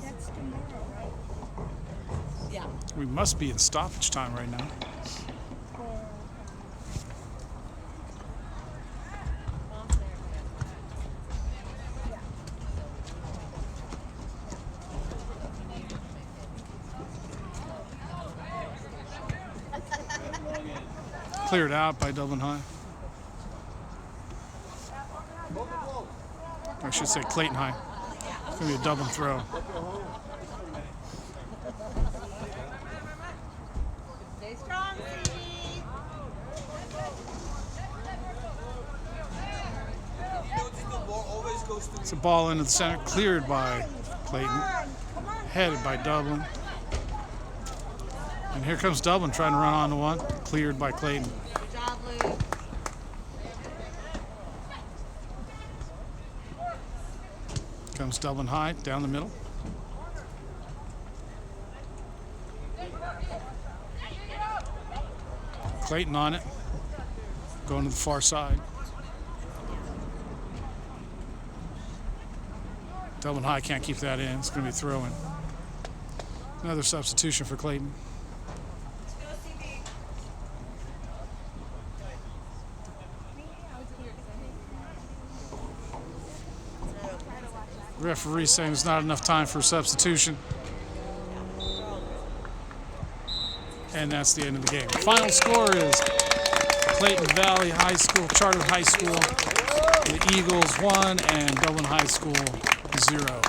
That's tomorrow, right? Yeah. We must be in stoppage time right now. Cleared out by Dublin High. I should say Clayton High. It's going to be a Dublin throw. Stay strong, CB. It's a ball into the center, cleared by Clayton, headed by Dublin. And here comes Dublin trying to run onto one, cleared by Clayton. Good job, Luke. Comes Dublin High down the middle. Clayton on it, going to the far side. Dublin High can't keep that in. It's going to be a throw-in. Another substitution for Clayton. Referee saying there's not enough time for a substitution. And that's the end of the game. Final score is Clayton Valley High School, Charter High School, the Eagles 1 and Dublin High School 0.